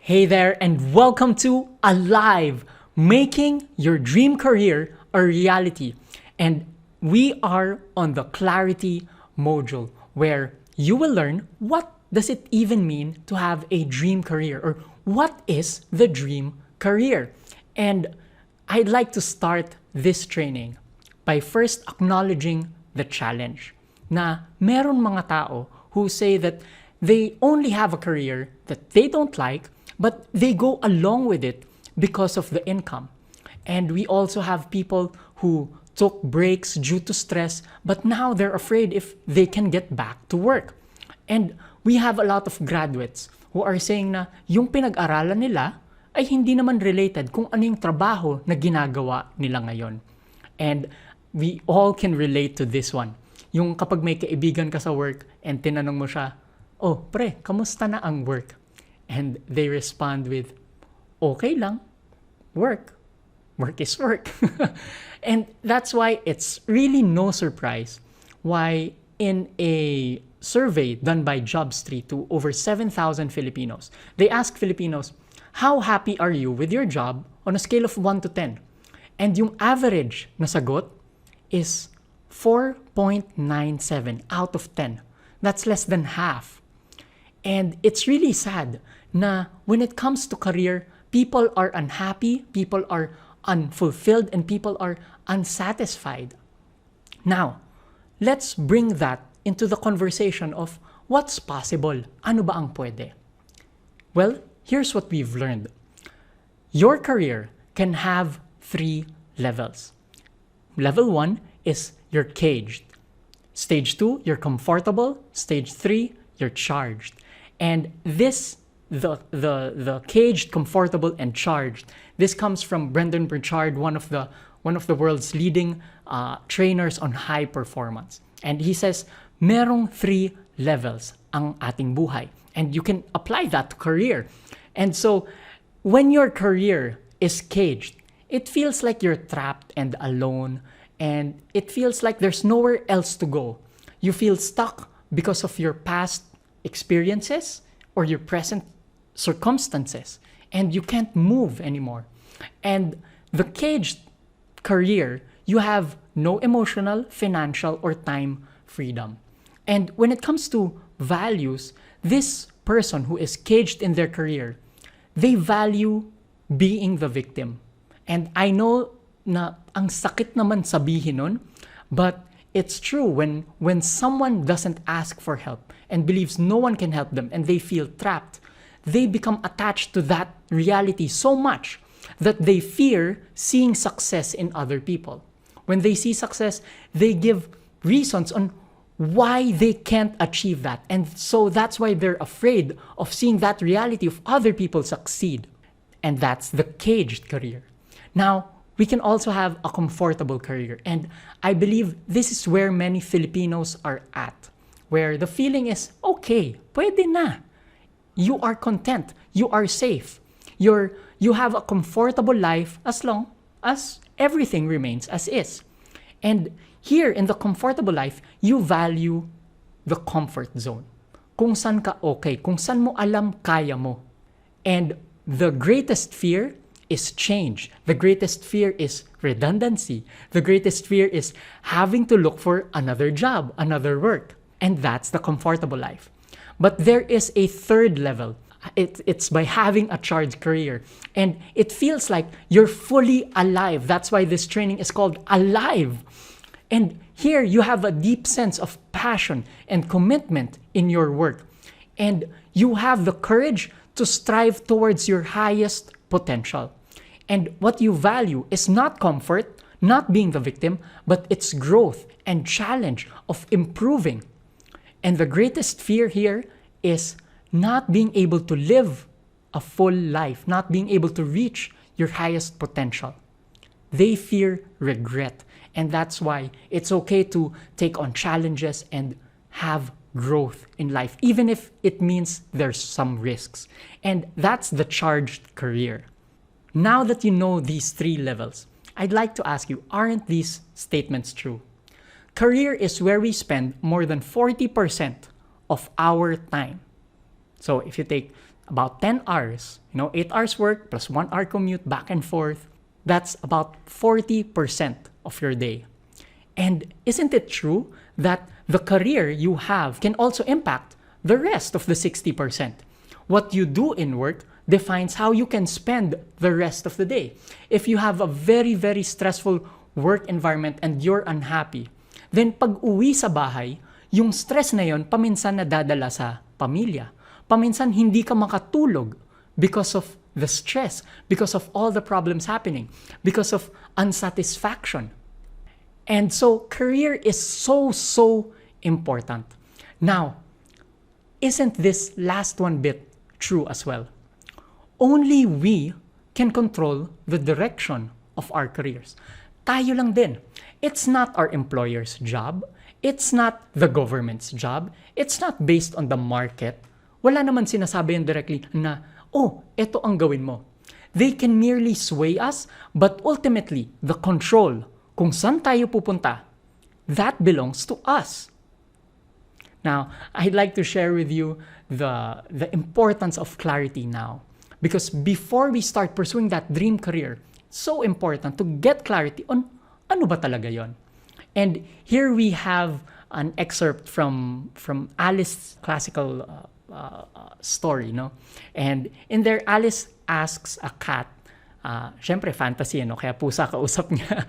Hey there, and welcome to Alive, making your dream career a reality. And we are on the clarity module where you will learn what does it even mean to have a dream career, or what is the dream career. And I'd like to start this training by first acknowledging the challenge na meron mga tao who say that they only have a career that they don't like, but they go along with it because of the income. And we also have people who took breaks due to stress, but now they're afraid if they can get back to work. And we have a lot of graduates who are saying na yung pinag-aralan nila ay hindi naman related kung ano yung trabaho na ginagawa nila ngayon. And we all can relate to this one. Yung kapag may kaibigan ka sa work and tinanong mo siya, "Oh, pre, kamusta na ang work?" And they respond with, "Okay lang, work. Work is work." And that's why it's really no surprise why in a survey done by JobStreet to over 7,000 Filipinos, they asked Filipinos, "How happy are you with your job on a scale of 1 to 10? And yung average na sagot is 4.97 out of 10. That's less than half. And it's really sad na when it comes to career, people are unhappy, people are unfulfilled, and people are unsatisfied. Now, let's bring that into the conversation of what's possible. Ano ba ang pwede? Well, here's what we've learned. Your career can have 3 levels. Level 1 is you're caged. Stage 2, you're comfortable. Stage 3, you're charged. And this, the caged, comfortable, and charged, this comes from Brendan Burchard, one of the world's leading trainers on high performance. And he says, merong 3 levels ang ating buhay. And you can apply that to career. And so, when your career is caged, it feels like you're trapped and alone, and it feels like there's nowhere else to go. You feel stuck because of your past experiences or your present circumstances, and you can't move anymore. And the caged career, you have no emotional, financial, or time freedom. And when it comes to values, this person who is caged in their career, they value being the victim. And I know na ang sakit naman sabihin nun, but it's true when someone doesn't ask for help and believes no one can help them and they feel trapped, they become attached to that reality so much that they fear seeing success in other people. When they see success, they give reasons on why they can't achieve that. And so that's why they're afraid of seeing that reality of other people succeed. And that's the caged career. Now, we can also have a comfortable career. And I believe this is where many Filipinos are at, where the feeling is, okay, pwede na. You are content. You are safe. You have a comfortable life as long as everything remains as is. And here in the comfortable life, you value the comfort zone. Kung san ka okay, kung san mo alam kaya mo. And the greatest fear is change. The greatest fear is redundancy. The greatest fear is having to look for another job, another work. And that's the comfortable life. But there is a third level. It's by having a charged career. And it feels like you're fully alive. That's why this training is called Alive. And here you have a deep sense of passion and commitment in your work. And you have the courage to strive towards your highest potential. And what you value is not comfort, not being the victim, but it's growth and challenge of improving. And the greatest fear here is not being able to live a full life, not being able to reach your highest potential. They fear regret. And that's why it's okay to take on challenges and have growth in life, even if it means there's some risks. And that's the charged career. Now that you know these 3 levels, I'd like to ask you, aren't these statements true? Career is where we spend more than 40% of our time. So if you take about 10 hours, 8 hours work plus 1 hour commute back and forth, that's about 40% of your day. And isn't it true that the career you have can also impact the rest of the 60%? What you do in work defines how you can spend the rest of the day. If you have a very, very stressful work environment and you're unhappy, then pag uwi sa bahay, yung stress na yon paminsan nadadala sa pamilya. Paminsan hindi ka makatulog because of the stress, because of all the problems happening, because of unsatisfaction. And so career is so important. Now, isn't this last one bit true as well? Only we can control the direction of our careers. Tayo lang din. It's not our employer's job. It's not the government's job. It's not based on the market. Wala naman sinasabi yan directly na, oh, ito ang gawin mo. They can merely sway us, but ultimately, the control, kung saan tayo pupunta, that belongs to us. Now, I'd like to share with you the importance of clarity now. Because before we start pursuing that dream career, it's so important to get clarity on ano ba talaga yon. And here we have an excerpt from Alice's classical story, no? And in there, Alice asks a cat, syempre fantasy, kaya pusa kausap niya.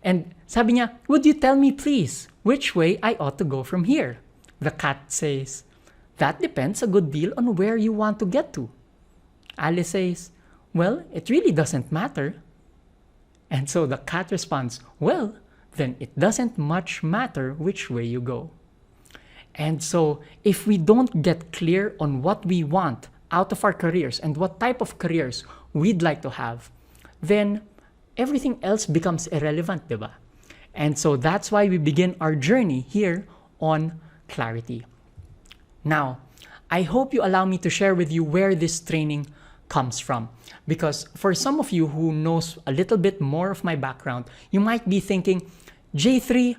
And sabi niya, would you tell me please which way I ought to go from here? The cat says, that depends a good deal on where you want to get to. Alice says, well, it really doesn't matter. And so the cat responds, well, then it doesn't much matter which way you go. And so if we don't get clear on what we want out of our careers and what type of careers we'd like to have, then everything else becomes irrelevant, diba? And so that's why we begin our journey here on clarity. Now, I hope you allow me to share with you where this training comes from. Because for some of you who knows a little bit more of my background, you might be thinking, J3,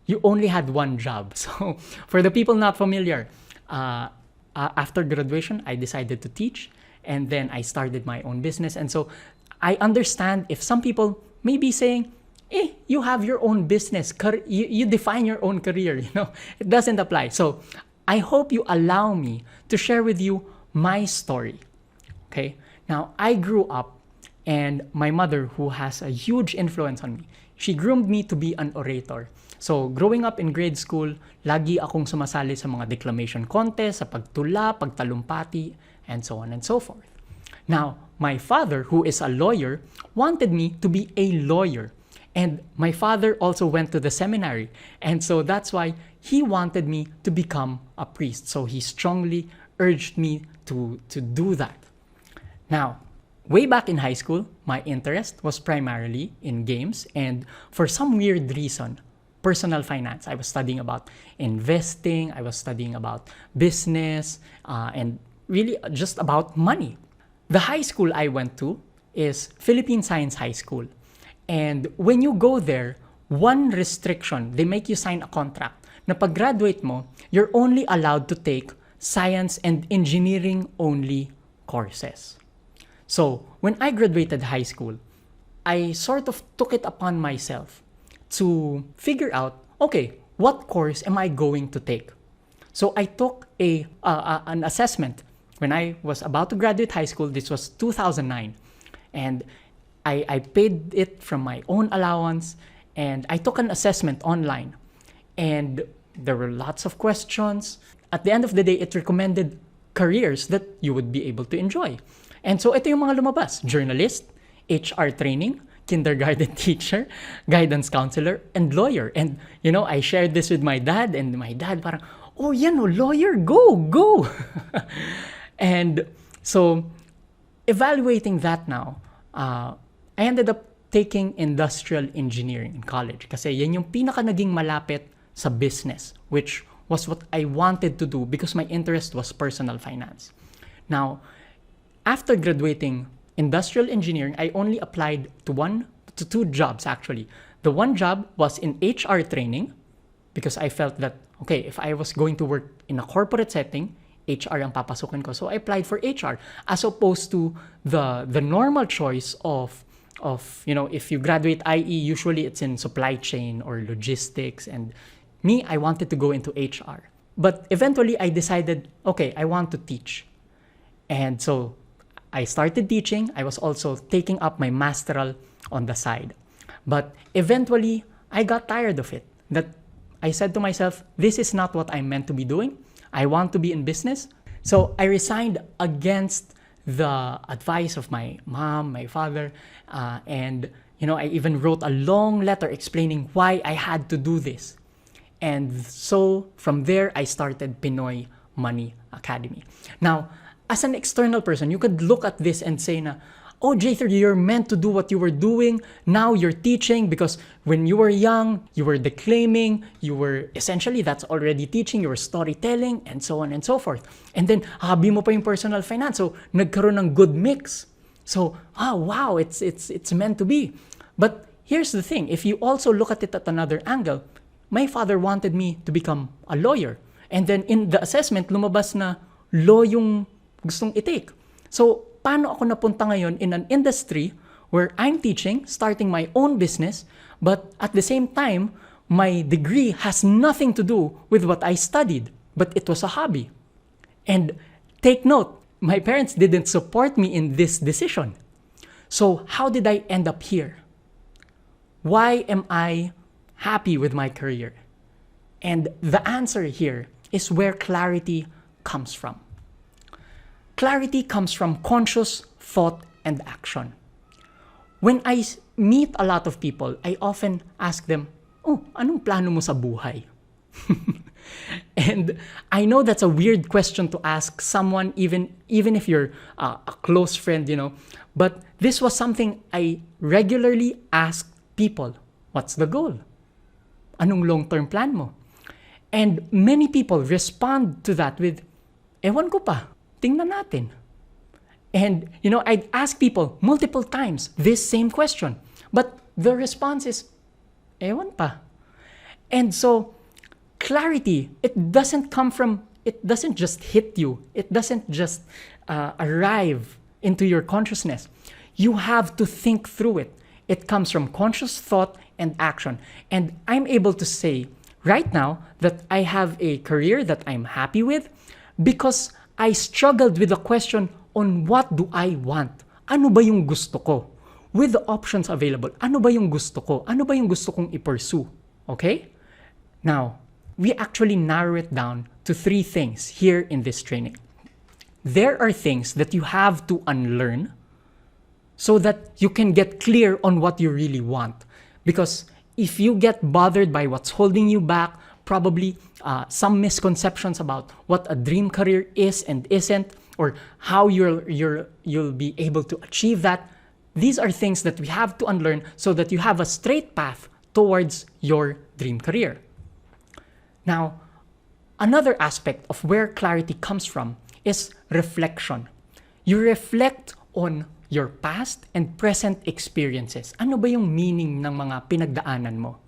you only had one job. So for the people not familiar, after graduation, I decided to teach, and then I started my own business. And so I understand if some people may be saying, you have your own business, you define your own career, it doesn't apply. So I hope you allow me to share with you my story. Okay? Now, I grew up, and my mother, who has a huge influence on me, she groomed me to be an orator. So, growing up in grade school, lagi akong sumasali sa mga declamation contest, sa pagtula, pagtalumpati, and so on and so forth. Now, my father, who is a lawyer, wanted me to be a lawyer. And my father also went to the seminary. And so that's why he wanted me to become a priest. So he strongly urged me to do that. Now, way back in high school, my interest was primarily in games. And for some weird reason, personal finance. I was studying about investing. I was studying about business, and really just about money. The high school I went to is Philippine Science High School. And when you go there, one restriction, they make you sign a contract na pag graduate mo, you're only allowed to take science and engineering only courses. So when I graduated high school, I sort of took it upon myself to figure out, okay, what course am I going to take? So I took an assessment when I was about to graduate high school. This was 2009. And I paid it from my own allowance, and I took an assessment online. And there were lots of questions. At the end of the day, it recommended careers that you would be able to enjoy. And so ito yung mga lumabas: journalist, HR training, kindergarten teacher, guidance counselor, and lawyer. And, I shared this with my dad, and my dad parang, oh, lawyer, go! And so, evaluating that now, I ended up taking industrial engineering in college kasi yan yung pinaka naging malapit sa business, which was what I wanted to do because my interest was personal finance. Now, after graduating industrial engineering, I only applied to two jobs actually. The one job was in HR training because I felt that, okay, if I was going to work in a corporate setting, HR ang papasukin ko. So I applied for HR as opposed to the normal choice of if you graduate IE, usually it's in supply chain or logistics, and me, I wanted to go into HR. But eventually I decided, okay, I want to teach. And so I started teaching. I was also taking up my masteral on the side. But eventually I got tired of it. That I said to myself, this is not what I'm meant to be doing. I want to be in business. So I resigned against the advice of my mom, my father, and I even wrote a long letter explaining why I had to do this. And so from there, I started Pinoy Money Academy. Now, as an external person, you could look at this and say na, oh, Jather, you're meant to do what you were doing. Now you're teaching because when you were young, you were declaiming, you were essentially, that's already teaching, you were storytelling, and so on and so forth. And then, hobby mo pa yung personal finance. So, nagkaroon ng good mix. So, wow, it's meant to be. But here's the thing. If you also look at it at another angle, my father wanted me to become a lawyer. And then in the assessment, lumabas na law yung gustong i-take. So, paano ako napunta ngayon in an industry where I'm teaching, starting my own business, but at the same time, my degree has nothing to do with what I studied, but it was a hobby. And take note, my parents didn't support me in this decision. So how did I end up here? Why am I happy with my career? And the answer here is where clarity comes from. Clarity comes from conscious thought and action. When I meet a lot of people, I often ask them, oh, anong plano mo sa buhay? And I know that's a weird question to ask someone, even if you're a close friend, but this was something I regularly ask people. What's the goal? Anong long-term plan mo? And many people respond to that with, ewan ko pa, tingnan natin. And, I'd ask people multiple times this same question. But the response is, ewan pa. And so, clarity, it doesn't just hit you. It doesn't just arrive into your consciousness. You have to think through it. It comes from conscious thought and action. And I'm able to say right now that I have a career that I'm happy with because I struggled with the question on what do I want? Ano ba yung gusto ko? With the options available, ano ba yung gusto ko? Ano ba yung gusto kong i-pursue? Okay? Now, we actually narrow it down to 3 things here in this training. There are things that you have to unlearn so that you can get clear on what you really want. Because if you get bothered by what's holding you back, probably some misconceptions about what a dream career is and isn't, or how you'll be able to achieve that, these are things that we have to unlearn so that you have a straight path towards your dream career. Now, another aspect of where clarity comes from is reflection. You reflect on your past and present experiences. Ano ba yung meaning ng mga pinagdaanan mo?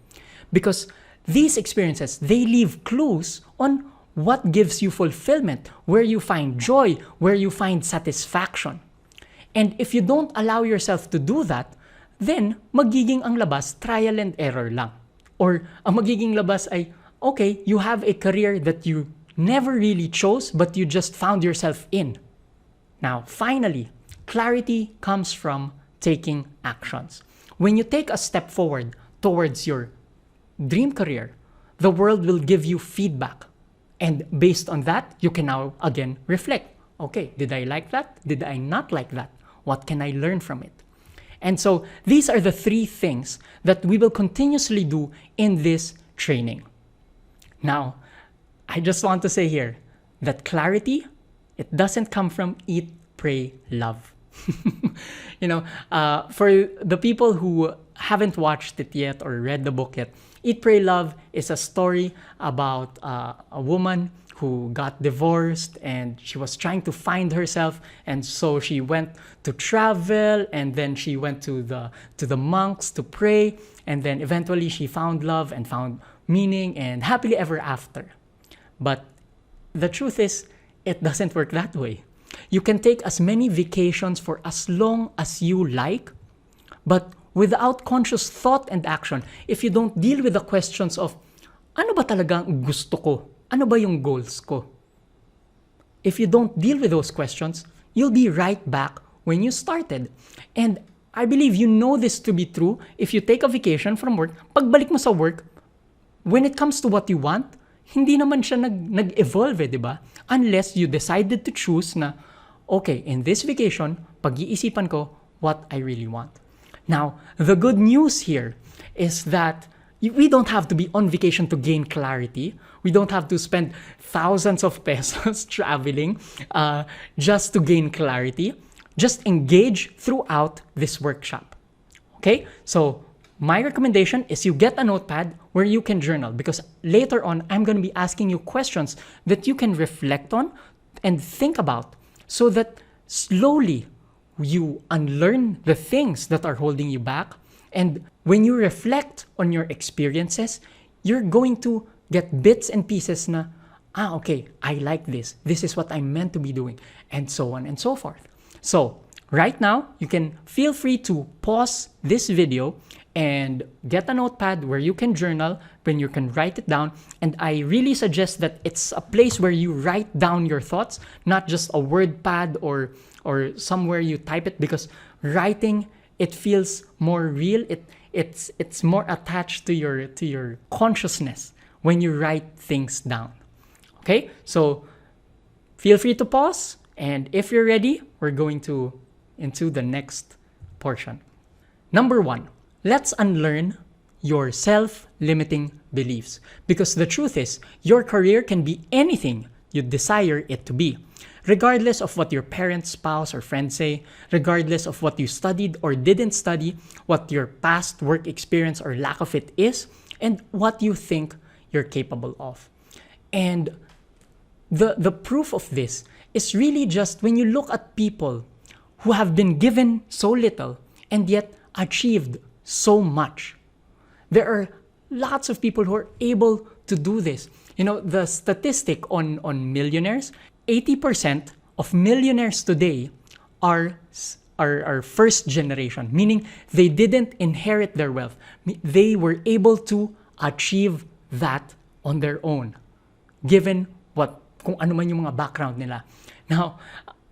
Because these experiences, they leave clues on what gives you fulfillment, where you find joy, where you find satisfaction. And if you don't allow yourself to do that, then magiging ang labas trial and error lang. Or ang magiging labas ay, okay, you have a career that you never really chose but you just found yourself in. Now, finally, clarity comes from taking actions. When you take a step forward towards your dream career, the world will give you feedback. And based on that, you can now again reflect. Okay, did I like that? Did I not like that? What can I learn from it? And so these are the 3 things that we will continuously do in this training. Now, I just want to say here that clarity, it doesn't come from eat, pray, love. For the people who haven't watched it yet or read the book yet, Eat, Pray, Love is a story about a woman who got divorced and she was trying to find herself, and so she went to travel, and then she went to the monks to pray, and then eventually she found love and found meaning and happily ever after. But the truth is, it doesn't work that way. You can take as many vacations for as long as you like, but without conscious thought and action, if you don't deal with the questions of, ano ba talaga ang gusto ko? Ano ba yung goals ko? If you don't deal with those questions, you'll be right back when you started. And I believe you know this to be true if you take a vacation from work, pagbalik mo sa work, when it comes to what you want, hindi naman siya nag-evolve, di ba? Unless you decided to choose na, okay, in this vacation, pag-iisipan ko what I really want. Now, the good news here is that we don't have to be on vacation to gain clarity. We don't have to spend thousands of pesos traveling just to gain clarity. Just engage throughout this workshop. Okay? So, my recommendation is you get a notepad where you can journal, because later on, I'm going to be asking you questions that you can reflect on and think about so that slowly you unlearn the things that are holding you back. And when you reflect on your experiences, you're going to get bits and pieces na, okay, I like this. This is what I'm meant to be doing, and so on and so forth. So, right now, you can feel free to pause this video and get a notepad where you can journal, when you can write it down. And I really suggest that it's a place where you write down your thoughts, not just a word pad or somewhere you type it, because writing, it feels more real. It's more attached to your consciousness when you write things down. Okay? So feel free to pause, and if you're ready, we're going into the next portion. Number 1, let's unlearn your self-limiting beliefs. Because the truth is, your career can be anything you desire it to be, regardless of what your parents, spouse, or friends say, regardless of what you studied or didn't study, what your past work experience or lack of it is, and what you think you're capable of. And the proof of this is really just when you look at people who have been given so little and yet achieved so much. There are lots of people who are able to do this. You know, the statistic on millionaires, 80% of millionaires today are first generation, meaning they didn't inherit their wealth. They were able to achieve that on their own, given kung ano man yung mga background nila. Now,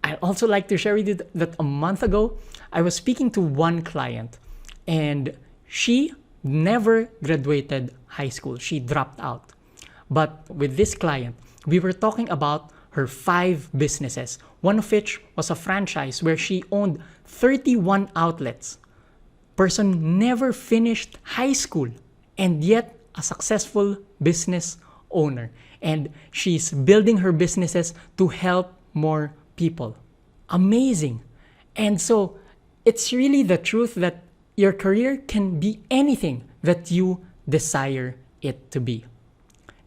I'd also like to share with you that a month ago, I was speaking to one client, and she never graduated high school. She dropped out. But with this client, we were talking about her 5 businesses, one of which was a franchise where she owned 31 outlets. Person never finished high school and yet a successful business owner. And she's building her businesses to help more people. Amazing. And so it's really the truth that your career can be anything that you desire it to be.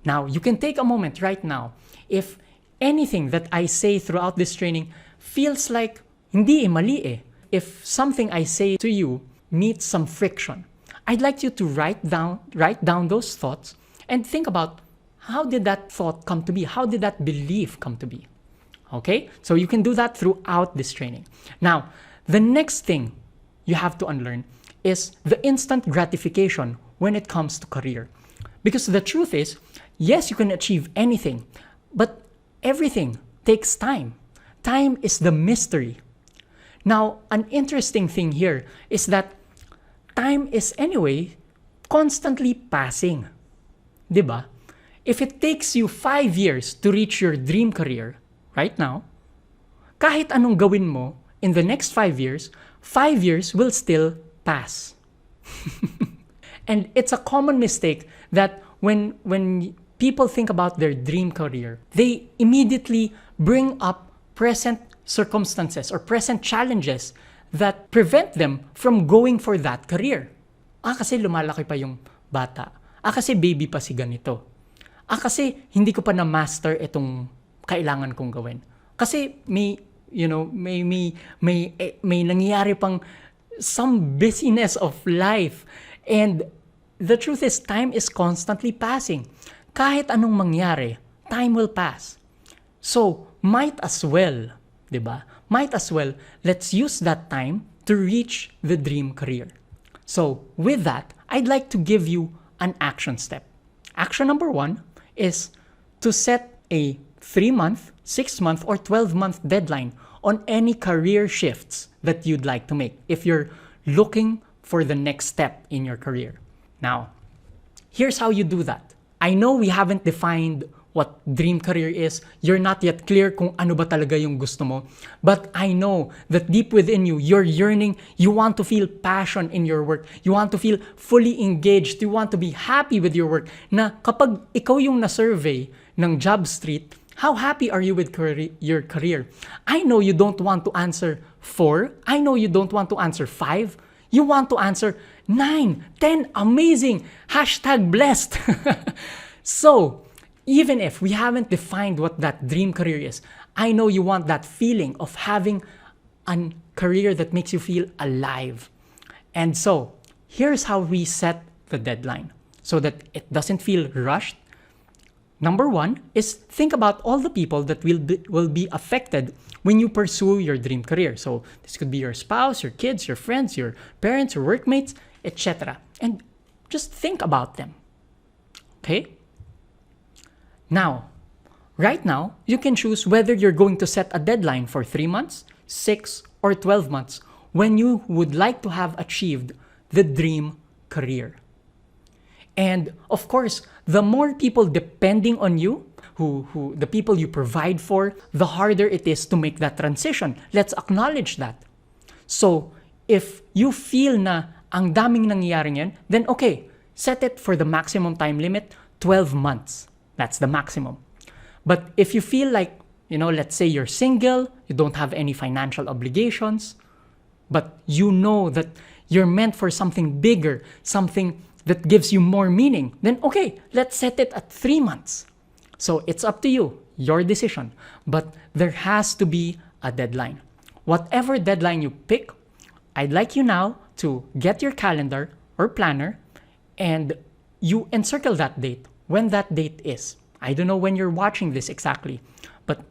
Now, you can take a moment right now. If anything that I say throughout this training feels like hindi mali eh. If something I say to you meets some friction, I'd like you to write down those thoughts and think about, how did that thought come to be? How did that belief come to be? Okay? So you can do that throughout this training. Now, the next thing you have to unlearn is the instant gratification when it comes to career. Because the truth is, yes, you can achieve anything, but everything takes time. Time is the mystery. Now, an interesting thing here is that time is anyway constantly passing. Diba? If it takes you 5 years to reach your dream career right now, kahit anong gawin mo in the next 5 years, 5 years will still pass. And it's a common mistake that when people think about their dream career, they immediately bring up present circumstances or present challenges that prevent them from going for that career. Kasi lumalaki pa yung bata. Kasi baby pa si ganito. Kasi hindi ko pa na-master itong kailangan kong gawin. Kasi may nangyayari pang some busyness of life. And the truth is, time is constantly passing. Kahit anong mangyari, time will pass. So, might as well, diba? Might as well, let's use that time to reach the dream career. So with that, I'd like to give you an action step. Action number 1 is to set a 3-month, 6-month, or 12-month deadline on any career shifts that you'd like to make if you're looking for the next step in your career. Now, here's how you do that. I know we haven't defined what dream career is. You're not yet clear kung ano ba talaga yung gusto mo. But I know that deep within you, you're yearning, you want to feel passion in your work. You want to feel fully engaged. You want to be happy with your work. Na kapag ikaw yung na-survey ng Job Street, how happy are you with your career? I know you don't want to answer 4. I know you don't want to answer 5. You want to answer 9, 10, amazing, #blessed. So, even if we haven't defined what that dream career is, I know you want that feeling of having a career that makes you feel alive. And so, here's how we set the deadline so that it doesn't feel rushed. Number 1 is think about all the people that will be affected when you pursue your dream career. So this could be your spouse, your kids, your friends, your parents, your workmates, etc. And just think about them. Okay? Now, right now, you can choose whether you're going to set a deadline for 3 months, 6, or 12 months when you would like to have achieved the dream career. And of course, the more people depending on you, the people you provide for, the harder it is to make that transition. Let's acknowledge that. So, if you feel na ang daming nangyayari ngayon, then okay, set it for the maximum time limit, 12 months. That's the maximum. But if you feel like, let's say you're single, you don't have any financial obligations, but you know that you're meant for something bigger, something that gives you more meaning, then okay, let's set it at 3 months. So it's up to you, your decision. But there has to be a deadline. Whatever deadline you pick, I'd like you now to get your calendar or planner and you encircle that date, when that date is. I don't know when you're watching this exactly, but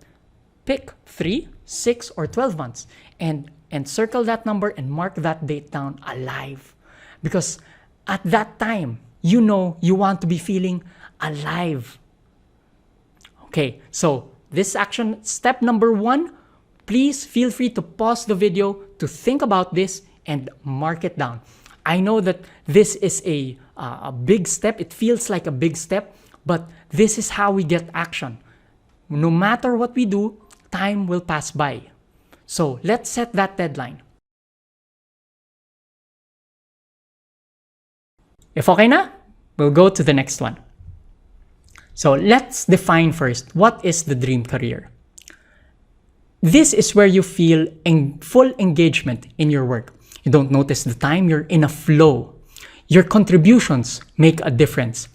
pick 3, 6, or 12 months and encircle that number and mark that date down alive. Because at that time, you want to be feeling alive. Okay, so this action, step number 1, please feel free to pause the video to think about this and mark it down. I know that this is a big step. It feels like a big step, but this is how we get action. No matter what we do, time will pass by. So let's set that deadline. If okay na, we'll go to the next one. So let's define first, what is the dream career? This is where you feel full engagement in your work. You don't notice the time, you're in a flow. Your contributions make a difference.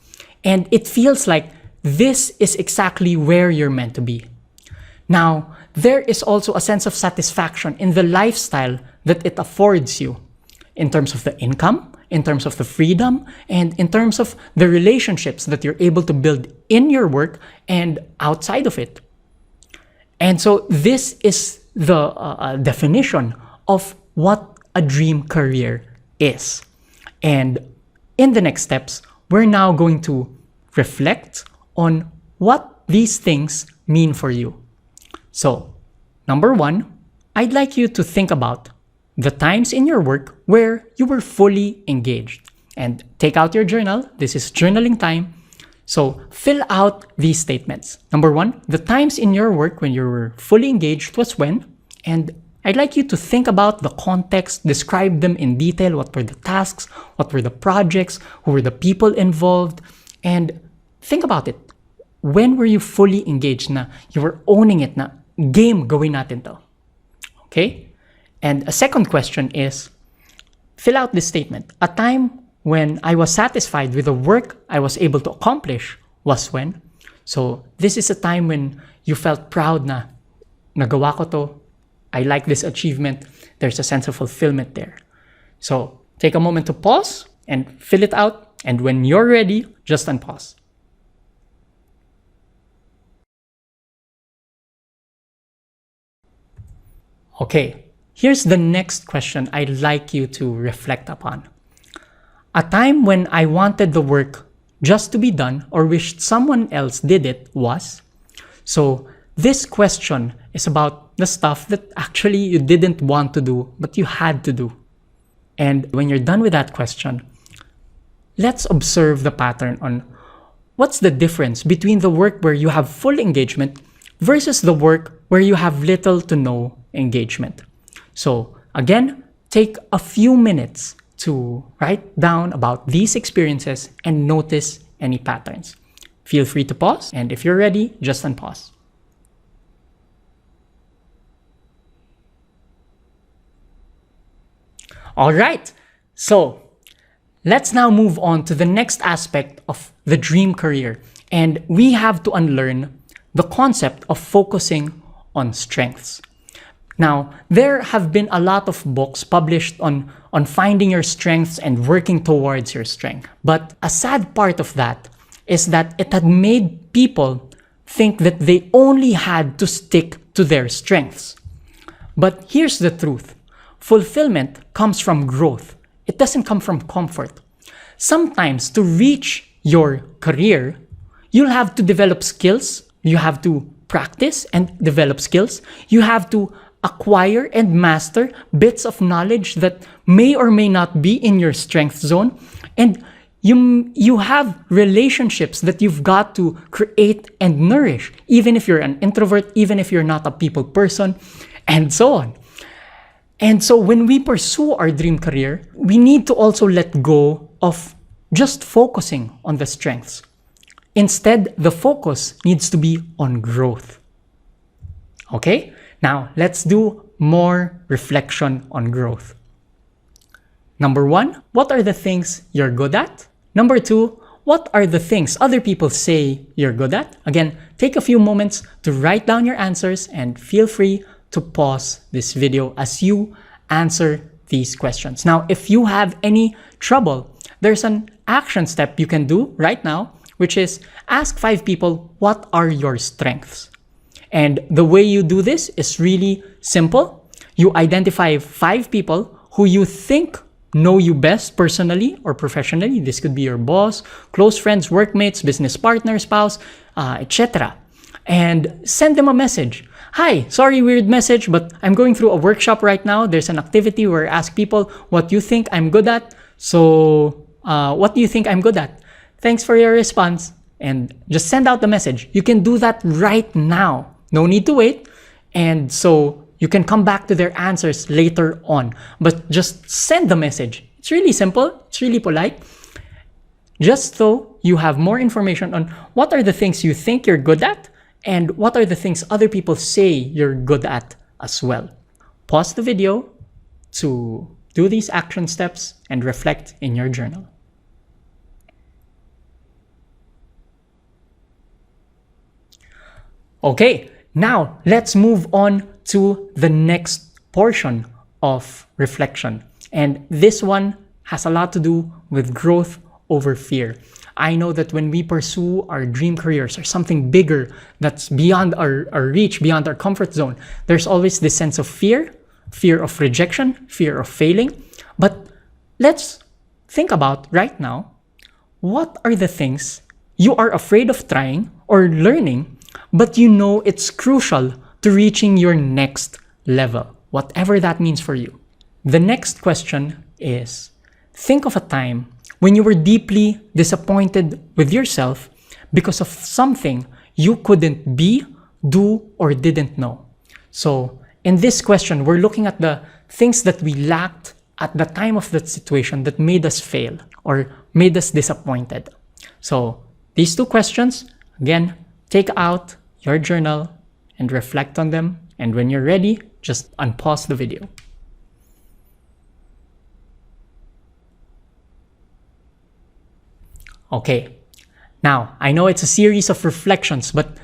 And it feels like this is exactly where you're meant to be. Now, there is also a sense of satisfaction in the lifestyle that it affords you in terms of the income, in terms of the freedom, and in terms of the relationships that you're able to build in your work and outside of it. And so this is the definition of what a dream career is. And in the next steps, we're now going to reflect on what these things mean for you. So, number 1, I'd like you to think about the times in your work where you were fully engaged. And take out your journal. This is journaling time. So fill out these statements. Number 1, the times in your work when you were fully engaged was when? And I'd like you to think about the context, describe them in detail. What were the tasks? What were the projects? Who were the people involved? And think about it. When were you fully engaged na you were owning it na game gawin natin to? Okay? And a second question is, fill out this statement. A time when I was satisfied with the work I was able to accomplish was when? So this is a time when you felt proud na nagawa ko to, I like this achievement, there's a sense of fulfillment there. So take a moment to pause and fill it out, and when you're ready, just unpause. Okay, here's the next question I'd like you to reflect upon. A time when I wanted the work just to be done or wished someone else did it was. So this question is about the stuff that actually you didn't want to do, but you had to do. And when you're done with that question, let's observe the pattern on what's the difference between the work where you have full engagement versus the work where you have little to no engagement. So again, take a few minutes to write down about these experiences and notice any patterns. Feel free to pause, and if you're ready, just unpause. All right, so let's now move on to the next aspect of the dream career, and we have to unlearn the concept of focusing on strengths. Now, there have been a lot of books published on finding your strengths and working towards your strength. But a sad part of that is that it had made people think that they only had to stick to their strengths. But here's the truth. Fulfillment comes from growth. It doesn't come from comfort. Sometimes to reach your career, you'll have to develop skills. You have to practice and develop skills. You have to acquire and master bits of knowledge that may or may not be in your strength zone. And you have relationships that you've got to create and nourish, even if you're an introvert, even if you're not a people person, and so on. And so when we pursue our dream career, we need to also let go of just focusing on the strengths. Instead, the focus needs to be on growth. Okay? Now, let's do more reflection on growth. Number 1, what are the things you're good at? Number 2, what are the things other people say you're good at? Again, take a few moments to write down your answers and feel free to pause this video as you answer these questions. Now, if you have any trouble, there's an action step you can do right now, which is ask 5 people, what are your strengths? And the way you do this is really simple. You identify 5 people who you think know you best personally or professionally. This could be your boss, close friends, workmates, business partner, spouse, etc. And send them a message. Hi, sorry, weird message, but I'm going through a workshop right now. There's an activity where I ask people what you think I'm good at. So what do you think I'm good at? Thanks for your response. And just send out the message. You can do that right now. No need to wait. And so you can come back to their answers later on. But just send the message. It's really simple. It's really polite. Just so you have more information on what are the things you think you're good at and what are the things other people say you're good at as well. Pause the video to do these action steps and reflect in your journal. Okay, now let's move on to the next portion of reflection. And this one has a lot to do with growth over fear. I know that when we pursue our dream careers or something bigger that's beyond our reach, beyond our comfort zone, there's always this sense of fear of rejection, fear of failing. But let's think about right now, what are the things you are afraid of trying or learning, but you know it's crucial to reaching your next level, whatever that means for you. The next question is, think of a time when you were deeply disappointed with yourself because of something you couldn't be, do, or didn't know. So in this question, we're looking at the things that we lacked at the time of that situation that made us fail or made us disappointed. So these 2 questions, again, take out your journal and reflect on them. And when you're ready, just unpause the video. Okay, now I know it's a series of reflections, but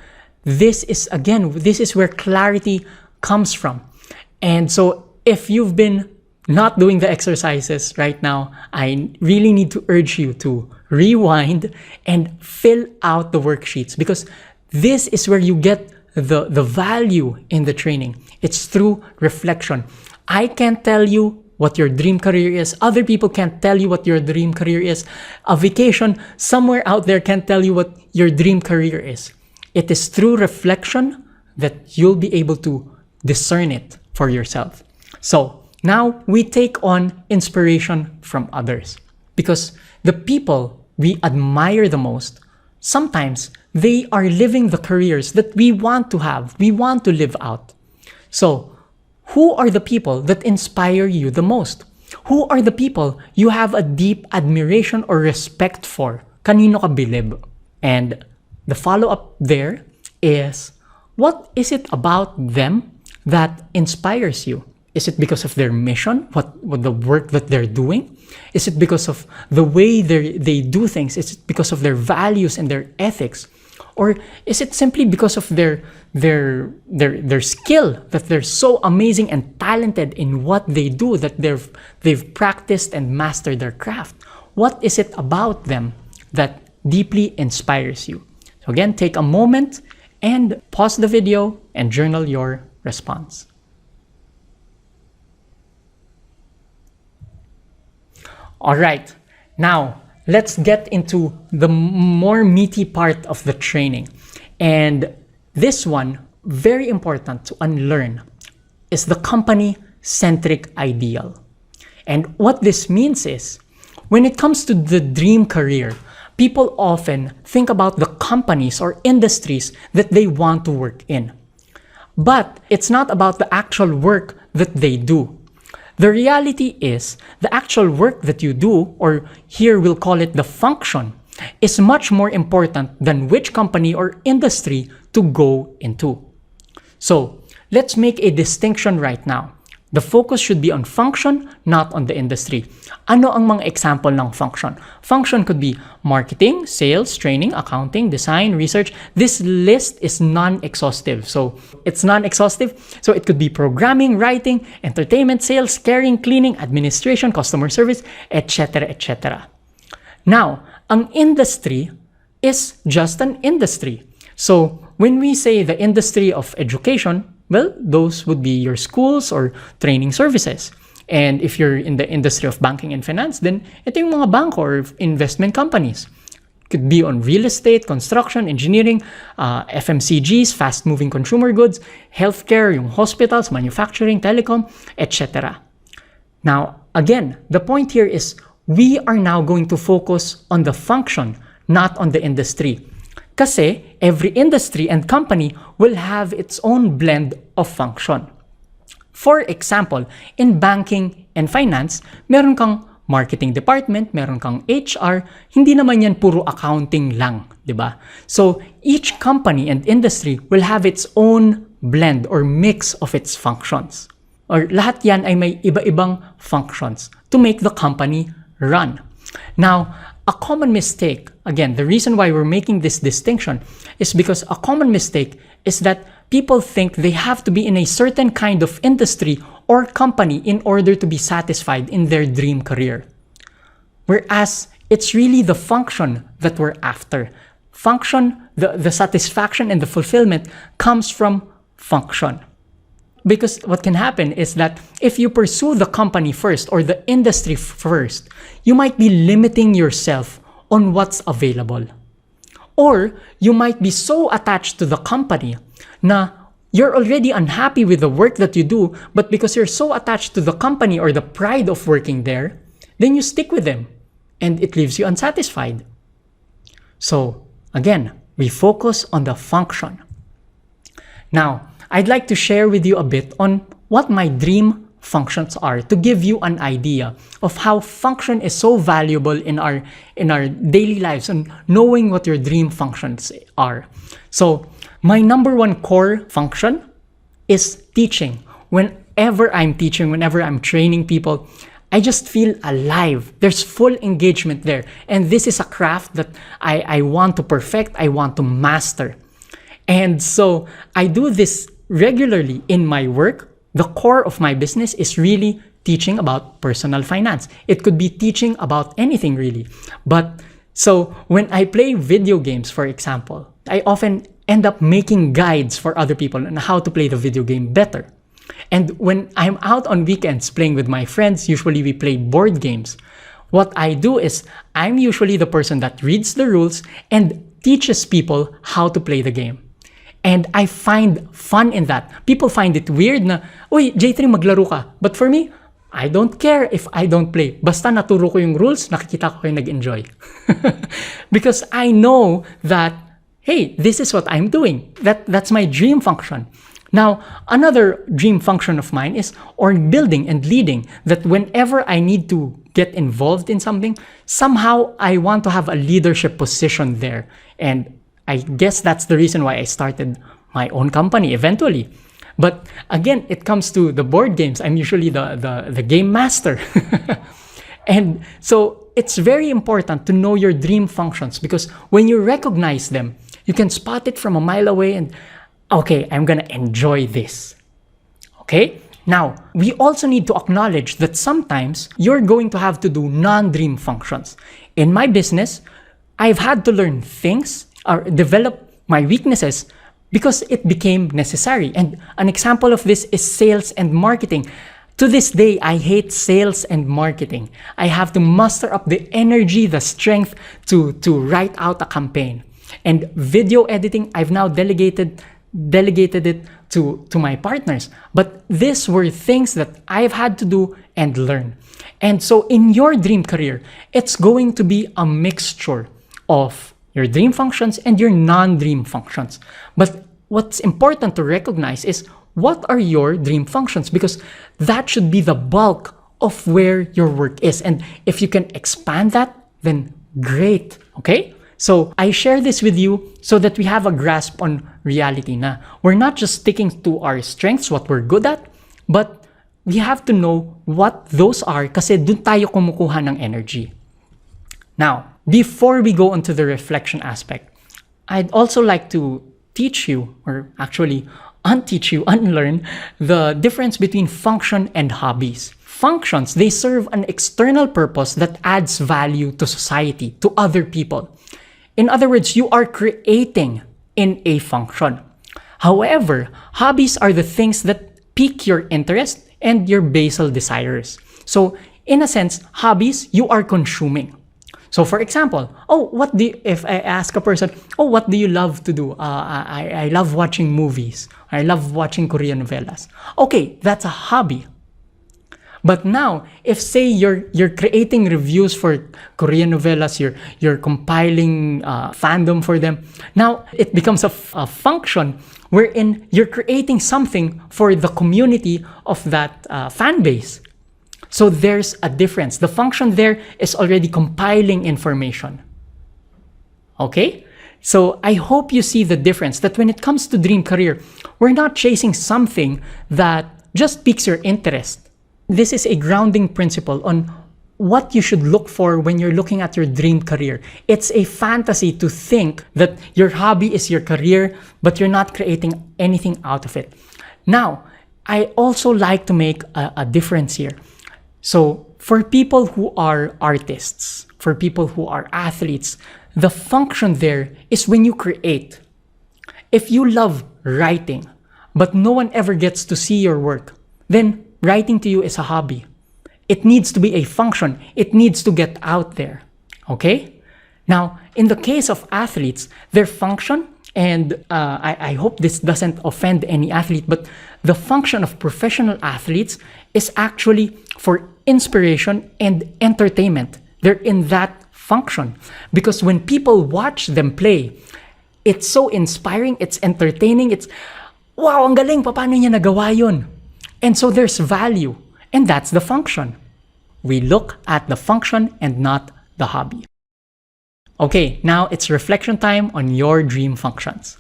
this is where clarity comes from. And so if you've been not doing the exercises right now, I really need to urge you to rewind and fill out the worksheets, because this is where you get the value in the training. It's through reflection. I can't tell you what your dream career is. Other people can't tell you what your dream career is. A vacation somewhere out there can't tell you what your dream career is. It is through reflection that you'll be able to discern it for yourself. So now we take on inspiration from others, because the people we admire the most, sometimes they are living the careers that we want to have, we want to live out. So who are the people that inspire you the most? Who are the people you have a deep admiration or respect for? Kanino ka bilib? And the follow-up there is, what is it about them that inspires you? Is it because of their mission, what the work that they're doing? Is it because of the way they do things? Is it because of their values and their ethics? Or is it simply because of their skill, that they're so amazing and talented in what they do, that they've practiced and mastered their craft? What is it about them that deeply inspires you? So again, take a moment and pause the video and journal your response. All right, now let's get into the more meaty part of the training. And this one, very important to unlearn, is the company-centric ideal. And what this means is, when it comes to the dream career, people often think about the companies or industries that they want to work in. But it's not about the actual work that they do. The reality is, the actual work that you do, or here we'll call it the function, is much more important than which company or industry to go into. So let's make a distinction right now. The focus should be on function, not on the industry. Ano ang mga example ng function? Function could be marketing, sales, training, accounting, design, research. This list is non-exhaustive. So it's non-exhaustive. So it could be programming, writing, entertainment, sales, caring, cleaning, administration, customer service, etc., etc. Now, ang industry is just an industry. So when we say the industry of education, well, those would be your schools or training services. And if you're in the industry of banking and finance, then ito yung mga banko or investment companies. Could be on real estate, construction, engineering, FMCGs, fast-moving consumer goods, healthcare, yung hospitals, manufacturing, telecom, etc. Now, again, the point here is we are now going to focus on the function, not on the industry. Kasi every industry and company will have its own blend of function. For example, in banking and finance, meron kang marketing department, meron kang HR, hindi naman yan puro accounting lang, di ba? So each company and industry will have its own blend or mix of its functions. Or lahat yan ay may iba-ibang functions to make the company run. Now, a common mistake, again, the reason why we're making this distinction is because a common mistake is that people think they have to be in a certain kind of industry or company in order to be satisfied in their dream career. Whereas it's really the function that we're after. Function, the satisfaction and the fulfillment comes from function. Because what can happen is that if you pursue the company first or the industry first, you might be limiting yourself on what's available. Or you might be so attached to the company na you're already unhappy with the work that you do, but because you're so attached to the company or the pride of working there, then you stick with them and it leaves you unsatisfied. So again, we focus on the function. Now, I'd like to share with you a bit on what my dream functions are to give you an idea of how function is so valuable in our daily lives and knowing what your dream functions are. So my number one core function is teaching. Whenever I'm teaching, whenever I'm training people, I just feel alive. There's full engagement there. And this is a craft that I want to perfect, I want to master. And so I do this regularly in my work. The core of my business is really teaching about personal finance. It could be teaching about anything really. But so when I play video games, for example, I often end up making guides for other people on how to play the video game better. And when I'm out on weekends playing with my friends, usually we play board games. What I do is I'm usually the person that reads the rules and teaches people how to play the game. And I find fun in that. People find it weird na, uy, J3, maglaro ka. But for me, I don't care if I don't play. Basta naturo ko yung rules, nakikita ko kayo nag-enjoy. Because I know that, hey, this is what I'm doing. That's my dream function. Now, another dream function of mine is building and leading, that whenever I need to get involved in something, somehow I want to have a leadership position there. And I guess that's the reason why I started my own company eventually. But again, it comes to the board games. I'm usually the game master. And so it's very important to know your dream functions, because when you recognize them, you can spot it from a mile away and, okay, I'm gonna enjoy this. Okay? Now, we also need to acknowledge that sometimes you're going to have to do non-dream functions. In my business, I've had to learn things or develop my weaknesses because it became necessary. And an example of this is sales and marketing. To this day, I hate sales and marketing. I have to muster up the energy, the strength to write out a campaign. And video editing, I've now delegated it to my partners. But these were things that I've had to do and learn. And so in your dream career, it's going to be a mixture of your dream functions and your non-dream functions. But what's important to recognize is, what are your dream functions? Because that should be the bulk of where your work is. And if you can expand that, then great, okay? So I share this with you so that we have a grasp on reality na we're not just sticking to our strengths, what we're good at, but we have to know what those are kasi dun tayo kumukuha ng energy. Now, before we go into the reflection aspect, I'd also like to teach you, or actually unlearn the difference between function and hobbies. Functions, they serve an external purpose that adds value to society, to other people. In other words, you are creating in a function. However, hobbies are the things that pique your interest and your basal desires. So, in a sense, hobbies, you are consuming. So, for example, if I ask a person, what do you love to do? I love watching movies. I love watching Korean novelas. Okay, that's a hobby. But now, if say you're creating reviews for Korean novelas, you're compiling fandom for them, now it becomes a function wherein you're creating something for the community of that fan base. So there's a difference. The function there is already compiling information. Okay? So I hope you see the difference, that when it comes to dream career, we're not chasing something that just piques your interest. This is a grounding principle on what you should look for when you're looking at your dream career. It's a fantasy to think that your hobby is your career, but you're not creating anything out of it. Now, I also like to make a difference here. So for people who are artists, for people who are athletes, the function there is when you create. If you love writing, but no one ever gets to see your work, then writing to you is a hobby. It needs to be a function. It needs to get out there. Okay? Now, in the case of athletes, their function, and I hope this doesn't offend any athlete, but the function of professional athletes is actually for inspiration and entertainment. They're in that function. Because when people watch them play, it's so inspiring, it's entertaining, it's, wow, ang galing, paano niya nagawa yun? And so there's value, and that's the function. We look at the function and not the hobby. Okay, now it's reflection time on your dream functions.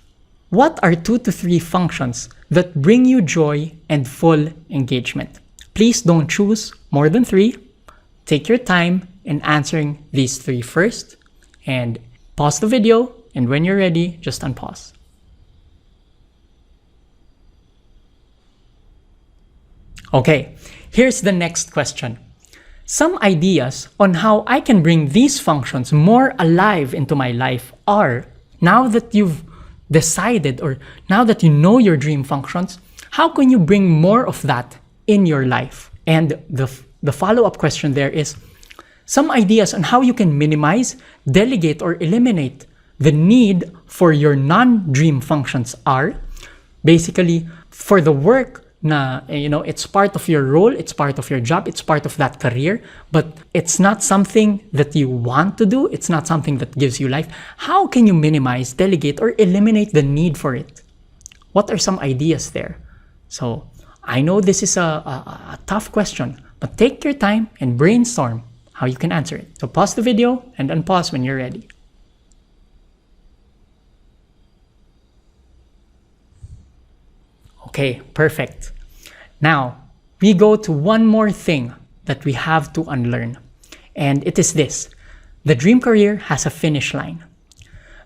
What are 2 to 3 functions that bring you joy and full engagement? Please don't choose more than 3. Take your time in answering these 3 first, and pause the video, and when you're ready, just unpause. Okay, here's the next question. Some ideas on how I can bring these functions more alive into my life are, now that you've decided, or now that you know your dream functions, how can you bring more of that in your life? And the follow-up question there is some ideas on how you can minimize, delegate, or eliminate the need for your non-dream functions are basically for the work na, it's part of your role, it's part of your job, it's part of that career, but it's not something that you want to do, it's not something that gives you life. How can you minimize, delegate, or eliminate the need for it? What are some ideas there? So I know this is a tough question, but take your time and brainstorm how you can answer it. So pause the video and unpause when you're ready. Okay, perfect. Now, we go to one more thing that we have to unlearn, and it is this. The dream career has a finish line.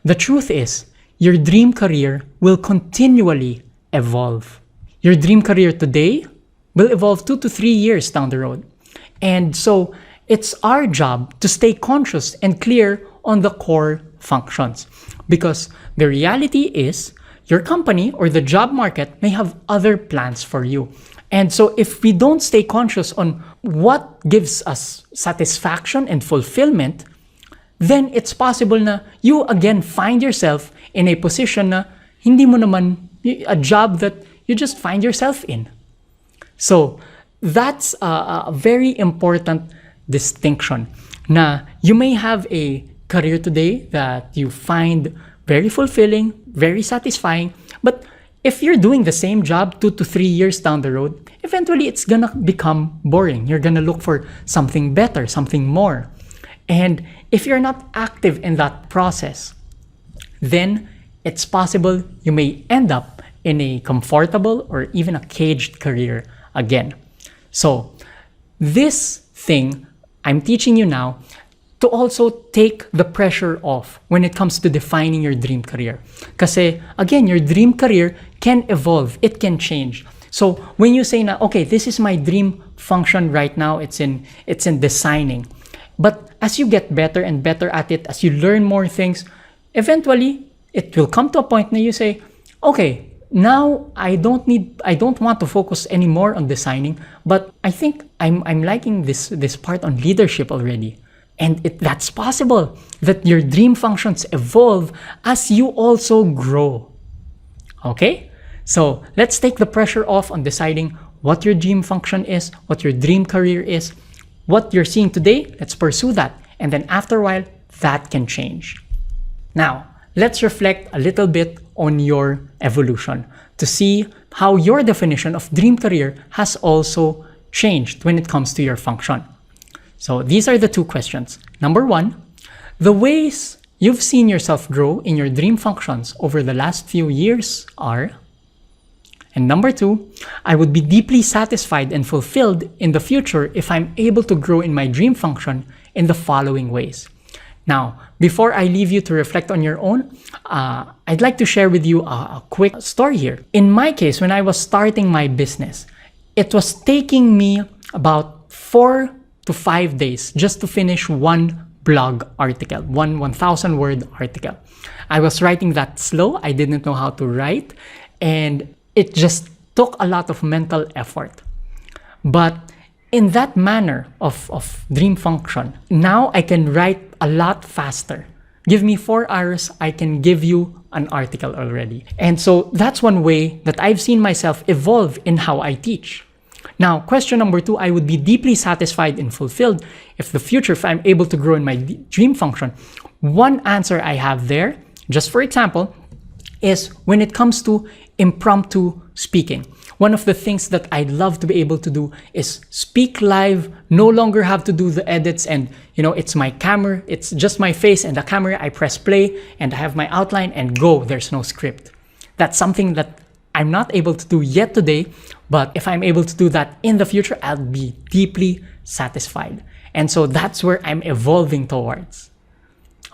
The truth is, your dream career will continually evolve. Your dream career today will evolve 2 to 3 years down the road. And so, it's our job to stay conscious and clear on the core functions. Because the reality is, your company or the job market may have other plans for you. And so if we don't stay conscious on what gives us satisfaction and fulfillment, then it's possible na you again find yourself in a position na hindi mo naman a job that you just find yourself in. So that's a very important distinction na you may have a career today that you find very fulfilling, very satisfying, but if you're doing the same job 2 to 3 years down the road, eventually it's gonna become boring. You're gonna look for something better, something more. And if you're not active in that process, then it's possible you may end up in a comfortable or even a caged career again. So this thing I'm teaching you now to also take the pressure off when it comes to defining your dream career. Kasi, again, your dream career can evolve, it can change. So when you say na, okay, this is my dream function right now, it's in designing. But as you get better and better at it, as you learn more things, eventually it will come to a point na you say, okay, now I don't want to focus anymore on designing, but I think I'm liking this part on leadership already. And that's possible that your dream functions evolve as you also grow. Okay? So let's take the pressure off on deciding what your dream function is, what your dream career is, what you're seeing today. Let's pursue that. And then after a while, that can change. Now, let's reflect a little bit on your evolution to see how your definition of dream career has also changed when it comes to your function. So these are the two questions. Number one, the ways you've seen yourself grow in your dream functions over the last few years are, and number two, I would be deeply satisfied and fulfilled in the future if I'm able to grow in my dream function in the following ways. Now, before I leave you to reflect on your own, I'd like to share with you a quick story here. In my case, when I was starting my business, it was taking me about 4 to 5 days just to finish one blog article, one 1,000-word article. I was writing that slow. I didn't know how to write, and it just took a lot of mental effort. But in that manner of dream function, now I can write a lot faster. Give me 4 hours, I can give you an article already. And so that's one way that I've seen myself evolve in how I teach. Now, question number 2, I would be deeply satisfied and fulfilled if I'm able to grow in my dream function. One answer I have there, just for example, is when it comes to impromptu speaking. One of the things that I'd love to be able to do is speak live, no longer have to do the edits, and it's my camera, it's just my face and the camera, I press play and I have my outline and go, there's no script. That's something that I'm not able to do yet today, but if I'm able to do that in the future, I'll be deeply satisfied. And so that's where I'm evolving towards.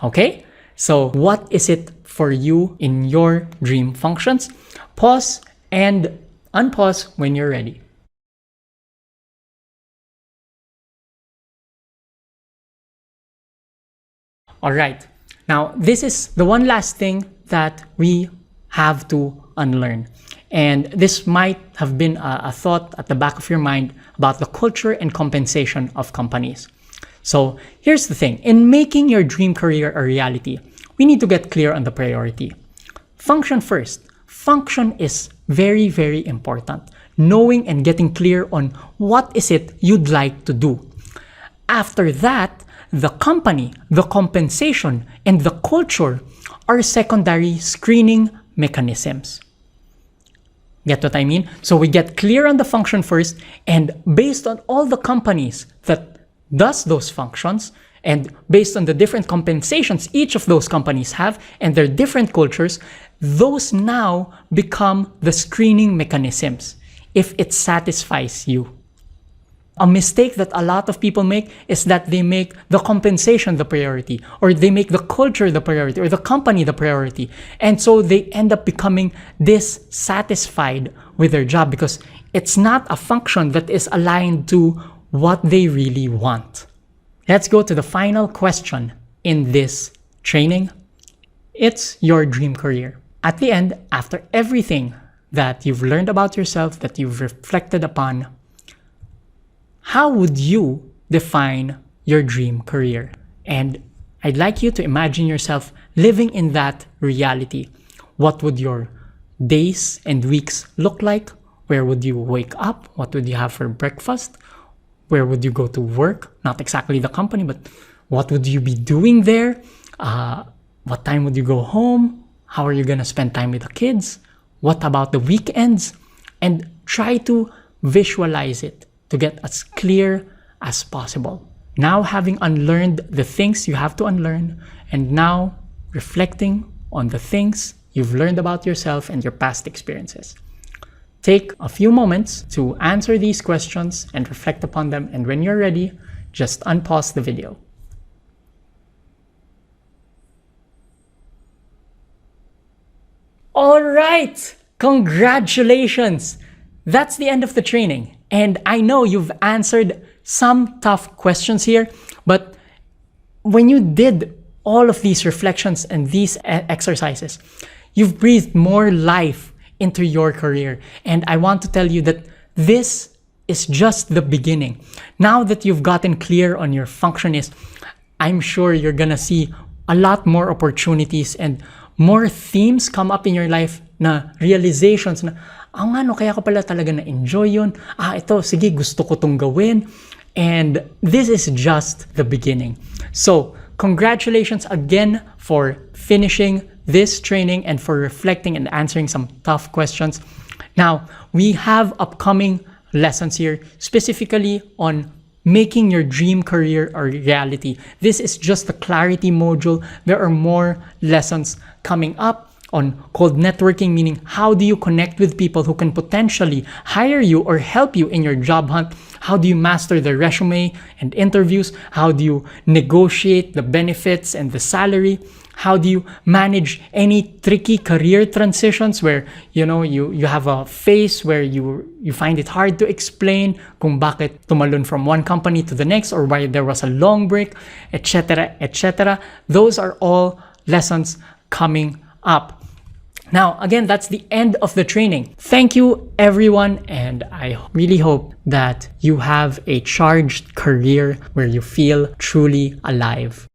Okay? So what is it for you in your dream functions? Pause and unpause when you're ready. All right. Now, this is the one last thing that we have to unlearn. And this might have been a thought at the back of your mind about the culture and compensation of companies. So here's the thing. In making your dream career a reality, we need to get clear on the priority. Function first. Function is very, very important. Knowing and getting clear on what is it you'd like to do. After that, the company, the compensation, and the culture are secondary screening mechanisms. Get what I mean? So we get clear on the function first, and based on all the companies that does those functions, and based on the different compensations each of those companies have and their different cultures, those now become the screening mechanisms if it satisfies you. A mistake that a lot of people make is that they make the compensation the priority, or they make the culture the priority, or the company the priority. And so they end up becoming dissatisfied with their job because it's not a function that is aligned to what they really want. Let's go to the final question in this training. It's your dream career. At the end, after everything that you've learned about yourself, that you've reflected upon, how would you define your dream career? And I'd like you to imagine yourself living in that reality. What would your days and weeks look like? Where would you wake up? What would you have for breakfast? Where would you go to work? Not exactly the company, but what would you be doing there? What time would you go home? How are you going to spend time with the kids? What about the weekends? And try to visualize it to get as clear as possible. Now, having unlearned the things you have to unlearn, and now reflecting on the things you've learned about yourself and your past experiences. Take a few moments to answer these questions and reflect upon them, and when you're ready, just unpause the video. All right, congratulations! That's the end of the training. And I know you've answered some tough questions here, but when you did all of these reflections and these exercises, you've breathed more life into your career. And I want to tell you that this is just the beginning. Now that you've gotten clear on your function is, I'm sure you're gonna see a lot more opportunities and more themes come up in your life na realizations na, ano, kaya ko pala talaga na-enjoy yun. Ito, sige, gusto ko tong gawin. And this is just the beginning. So, congratulations again for finishing this training and for reflecting and answering some tough questions. Now, we have upcoming lessons here, specifically on making your dream career a reality. This is just the clarity module. There are more lessons coming up on called networking, meaning how do you connect with people who can potentially hire you or help you in your job hunt? How do you master the resume and interviews? How do you negotiate the benefits and the salary? How do you manage any tricky career transitions where you have a phase where you find it hard to explain kung bakit tumalon from one company to the next or why there was a long break, etc., etc. Those are all lessons coming up. Now, again, that's the end of the training. Thank you, everyone, and I really hope that you have a charged career where you feel truly alive.